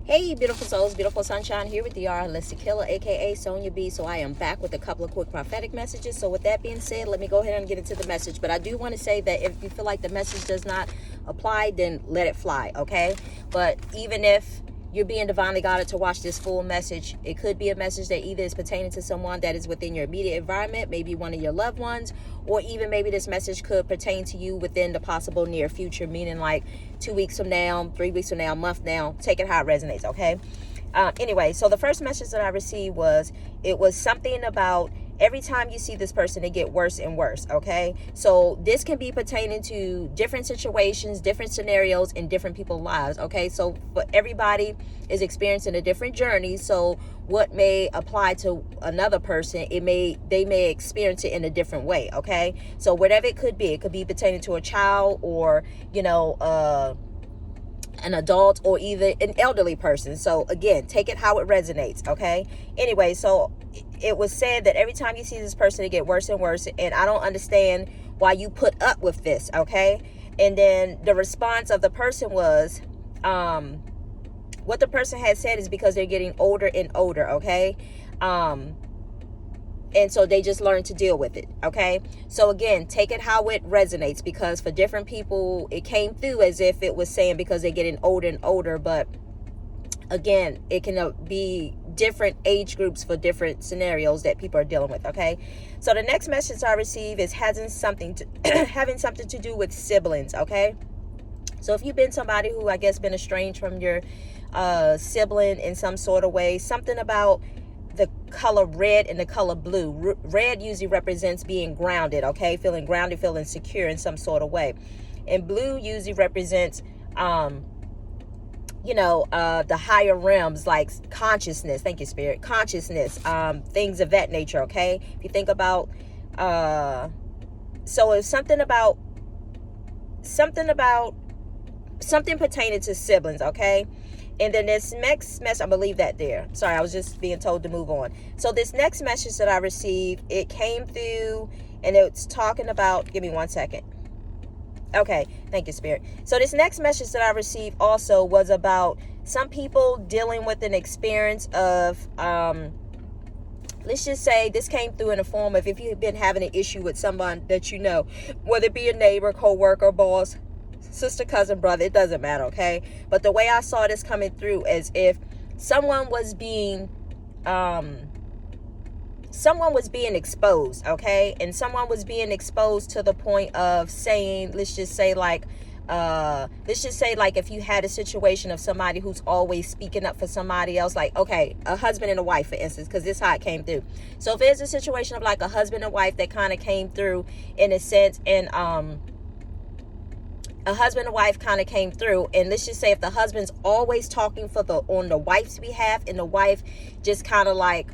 Hey, beautiful souls, beautiful sunshine, here with the Holistic Healer, aka Sonia B. So I am back with a couple of quick prophetic messages. So with that being said, let me go ahead and get into the message. But I do want to say that if you feel like the message does not apply, then let it fly, okay? But even if you're being divinely guided to watch this full message, it could be a message that either is pertaining to someone that is within your immediate environment, maybe one of your loved ones, or even maybe this message could pertain to you within the possible near future, meaning like 2 weeks from now, 3 weeks from now, a month now. Take it how it resonates, okay? Anyway, so the first message that I received was, it was something about every time you see this person, they get worse and worse, okay? So this can be pertaining to different situations, different scenarios in different people's lives, okay? So but everybody is experiencing a different journey. So what may apply to another person, they may experience it in a different way, okay? So whatever it could be pertaining to a child, or an adult, or either an elderly person. So again, take it how it resonates, okay? Anyway, so it was said that every time you see this person, it get worse and worse, and I don't understand why you put up with this, okay? And then the response of the person was, what the person had said is because they're getting older and older, okay? And so they just learn to deal with it, okay? So again, take it how it resonates, because for different people, it came through as if it was saying because they're getting older and older. But again, it can be different age groups for different scenarios that people are dealing with, okay? So the next message I receive is having something to do with siblings, okay? So if you've been somebody who, I guess, been estranged from your sibling in some sort of way, something about the color red and the color blue. Red usually represents being grounded, okay? Feeling grounded, feeling secure in some sort of way. And blue usually represents, the higher realms, like consciousness. Thank you, Spirit. Consciousness, things of that nature, okay? If you think about, so it's something pertaining to siblings, okay? And then this next message, I'm going to leave that there. Sorry, I was just being told to move on. So this next message that I received, it came through, and it's talking about, give me 1 second. Okay, thank you, Spirit. So this next message that I received also was about some people dealing with an experience of, let's just say this came through in the form of, if you've been having an issue with someone that you know, whether it be a neighbor, co-worker, boss, sister, cousin, brother, it doesn't matter, okay? But the way I saw this coming through is if someone was being exposed, okay? And someone was being exposed to the point of saying, let's just say like if you had a situation of somebody who's always speaking up for somebody else, like, okay, a husband and a wife, for instance, because this is how it came through. So if there's a situation of like a husband and wife that kind of came through in a sense, and a husband and wife kind of came through, and let's just say if the husband's always talking on the wife's behalf, and the wife just kind of like,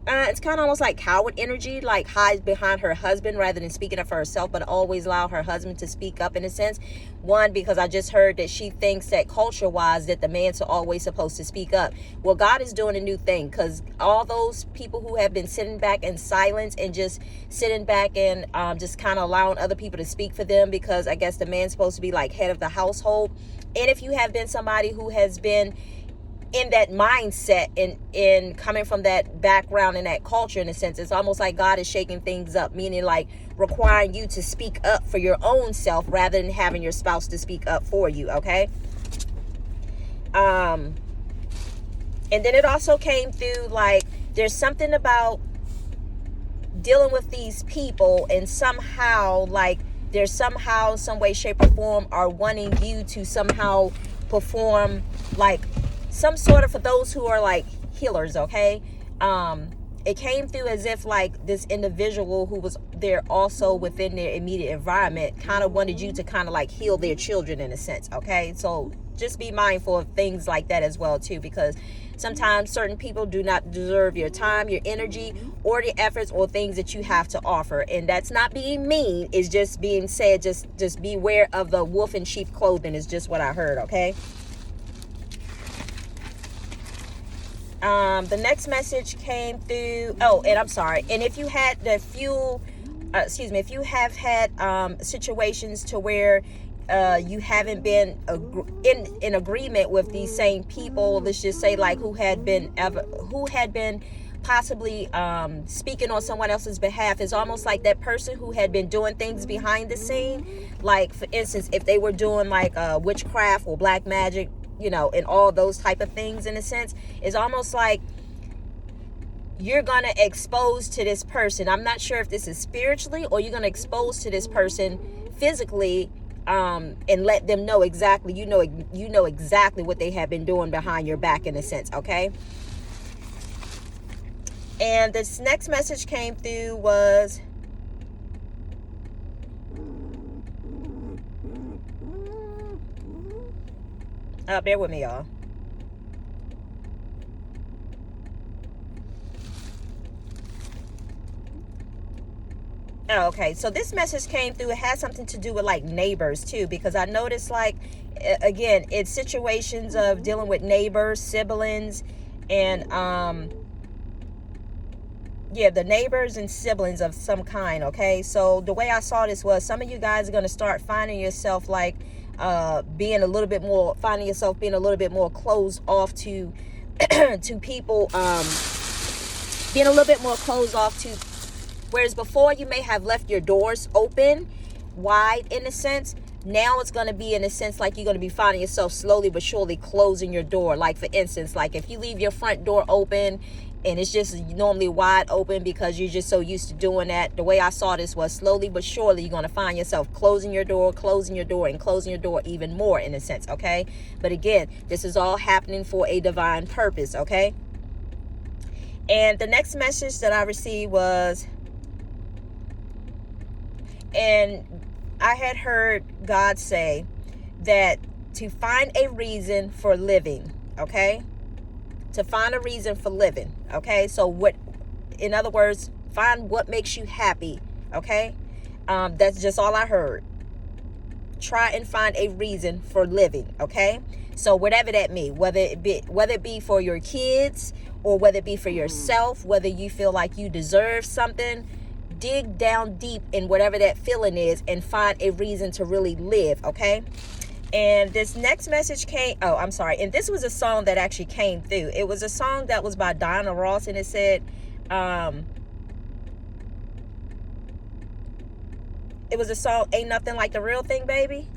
it's kind of almost like coward energy, like hides behind her husband rather than speaking up for herself, but always allow her husband to speak up in a sense. One, because I just heard that she thinks that culture-wise that the man's always supposed to speak up. Well, God is doing a new thing, because all those people who have been sitting back in silence and just sitting back and just kind of allowing other people to speak for them, because I guess the man's supposed to be like head of the household. And if you have been somebody who has been in that mindset, in coming from that background and that culture, in a sense, it's almost like God is shaking things up, meaning like requiring you to speak up for your own self rather than having your spouse to speak up for you, okay? And then it also came through like there's something about dealing with these people, and somehow like there's somehow, some way, shape, or form are wanting you to somehow perform like some sort of, for those who are like healers, okay? It came through as if like this individual who was there also within their immediate environment kind of wanted you to kind of like heal their children in a sense, okay? So just be mindful of things like that as well too, because sometimes certain people do not deserve your time, your energy, or the efforts or things that you have to offer. And that's not being mean, it's just being said, just beware of the wolf in sheep clothing is just what I heard, okay? The next message came through, and I'm sorry, and if you had if you have had situations to where you haven't been in agreement with these same people. Let's just say, like, who had been possibly speaking on someone else's behalf. Is almost like that person who had been doing things behind the scene. Like, for instance, if they were doing like witchcraft or black magic, and all those type of things, in a sense, is almost like you're going to expose to this person. I'm not sure if this is spiritually, or you're going to expose to this person physically, and let them know exactly, you know exactly what they have been doing behind your back, in a sense, okay? And this next message came through was, bear with me, y'all. Oh, okay, so this message came through. It has something to do with like neighbors too, because I noticed, like, again, it's situations of dealing with neighbors, siblings, and the neighbors and siblings of some kind. Okay, so the way I saw this was, some of you guys are going to start finding yourself like being a little bit more closed off to to people, being a little bit more closed off to, whereas before you may have left your doors open wide, in a sense. Now it's going to be, in a sense, like you're going to be finding yourself slowly but surely closing your door. Like, for instance, like if you leave your front door open and it's just normally wide open because you're just so used to doing that, the way I saw this was, slowly but surely you're going to find yourself closing your door, and closing your door even more, in a sense, okay? But again, this is all happening for a divine purpose, okay? And the next message that I received was, and I had heard God say that to find a reason for living, okay? To find a reason for living, okay? So what, in other words, find what makes you happy, okay? That's just all I heard. Try and find a reason for living, okay? So whatever that means, whether it be for your kids, or whether it be for yourself, whether you feel like you deserve something, dig down deep in whatever that feeling is and find a reason to really live, okay? And this next message came, and this was a song that actually came through. It was a song that was by Diana Ross, and it said, it was a song, Ain't Nothing Like the Real Thing, Baby.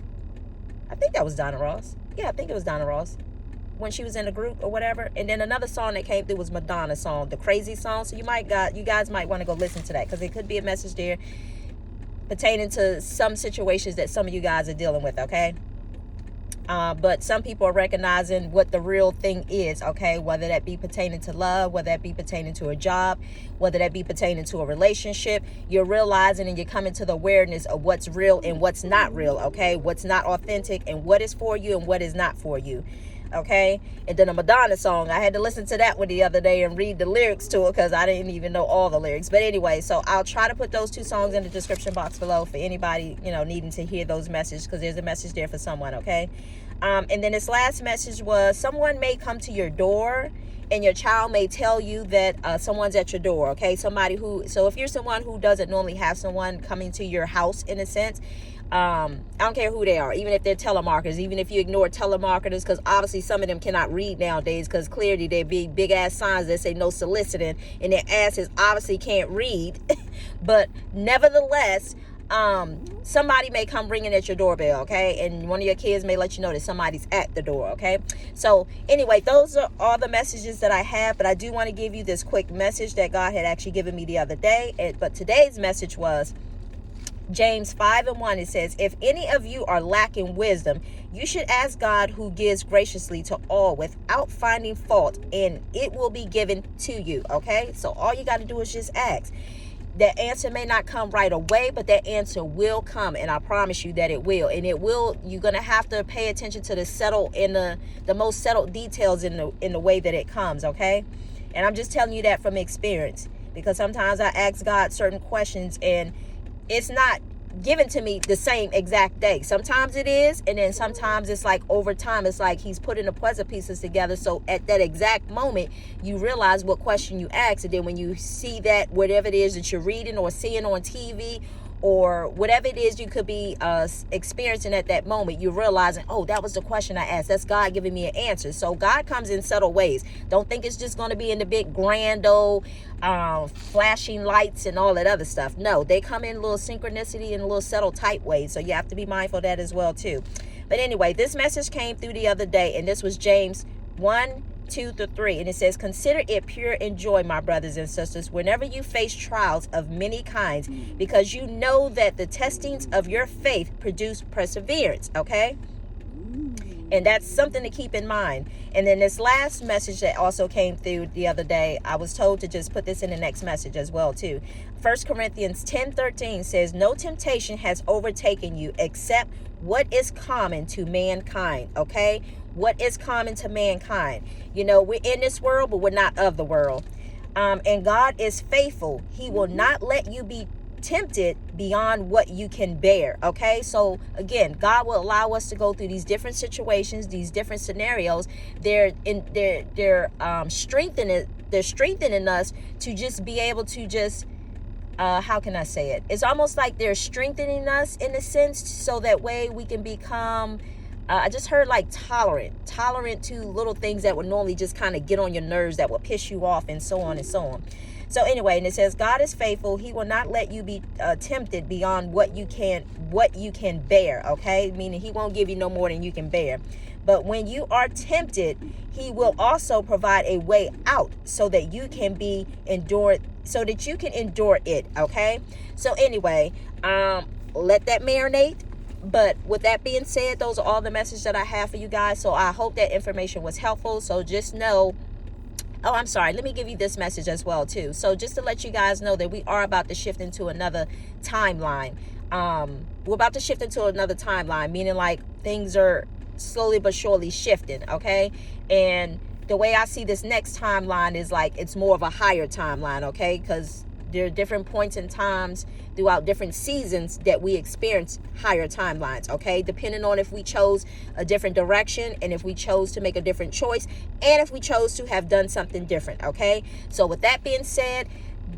I think that was Diana Ross. Yeah, I think it was Diana Ross, when she was in a group or whatever. And then another song that came through was Madonna's song, The Crazy Song. So you guys might want to go listen to that, because it could be a message there pertaining to some situations that some of you guys are dealing with, okay? But some people are recognizing what the real thing is, okay? Whether that be pertaining to love, whether that be pertaining to a job, whether that be pertaining to a relationship, you're realizing and you're coming to the awareness of what's real and what's not real, okay? What's not authentic, and what is for you and what is not for you, okay? And then a Madonna song, I had to listen to that one the other day and read the lyrics to it, because I didn't even know all the lyrics. But anyway, so I'll try to put those two songs in the description box below for anybody, needing to hear those messages, because there's a message there for someone, okay? And then this last message was, someone may come to your door and your child may tell you that someone's at your door, okay? So if you're someone who doesn't normally have someone coming to your house, in a sense, I don't care who they are, even if they're telemarketers, even if you ignore telemarketers, because obviously some of them cannot read nowadays, because clearly they be big ass signs that say no soliciting, and their asses obviously can't read. But nevertheless, somebody may come ringing at your doorbell, okay? And one of your kids may let you know that somebody's at the door, okay? So anyway, those are all the messages that I have, but I do want to give you this quick message that God had actually given me the other day. But today's message was James 5:1. It says, if any of you are lacking wisdom, you should ask God, who gives graciously to all without finding fault, and it will be given to you, okay? So all you got to do is just ask. That answer may not come right away, but that answer will come, and I promise you that it will. And it will, you're going to have to pay attention to the most settled details in the way that it comes, okay? And I'm just telling you that from experience, because sometimes I ask God certain questions and it's not given to me the same exact day. Sometimes it is, and then sometimes it's like over time, it's like he's putting the puzzle pieces together. So at that exact moment, you realize what question you asked, and then when you see that, whatever it is that you're reading or seeing on TV or whatever it is you could be experiencing at that moment, you're realizing, oh, that was the question I asked. That's God giving me an answer. So God comes in subtle ways. Don't think it's just going to be in the big grand old flashing lights and all that other stuff. No, they come in a little synchronicity and a little subtle type ways. So you have to be mindful of that as well too. But anyway, this message came through the other day, and this was James 1:2-3, and it says, consider it pure joy, my brothers and sisters, whenever you face trials of many kinds, because you know that the testings of your faith produce perseverance. Okay, and that's something to keep in mind. And then this last message that also came through the other day, I was told to just put this in the next message as well too. 1 Corinthians 10:13 says, no temptation has overtaken you except what is common to mankind. Okay, what is common to mankind? You know, we're in this world, but we're not of the world. And God is faithful. He will not let you be tempted beyond what you can bear. Okay, so again, God will allow us to go through these different situations, these different scenarios. They're strengthening us to just be able to just how can I say it? It's almost like they're strengthening us in a sense, so that way we can become I just heard like tolerant to little things that would normally just kind of get on your nerves, that will piss you off, and so on and so on. So anyway, and it says, God is faithful. He will not let you be tempted beyond what you can bear. Okay, meaning He won't give you no more than you can bear. But when you are tempted, He will also provide a way out so that you can endure it. Okay. So anyway, let that marinate. But with that being said, those are all the messages that I have for you guys. So I hope that information was helpful. So just know, oh, I'm sorry, let me give you this message as well too. So just to let you guys know that we are about to shift into another timeline. We're about to shift into another timeline, meaning like things are slowly but surely shifting. Okay. And the way I see this next timeline is like, it's more of a higher timeline. Okay. Because there are different points in times throughout different seasons that we experience higher timelines, okay? Depending on if we chose a different direction, and if we chose to make a different choice, and if we chose to have done something different, okay? So with that being said,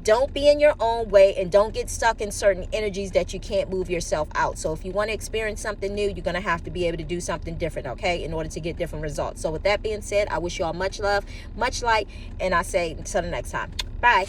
don't be in your own way, and don't get stuck in certain energies that you can't move yourself out. So if you want to experience something new, you're going to have to be able to do something different, okay, in order to get different results. So with that being said, I wish you all much love, much light, and I say until the next time. Bye.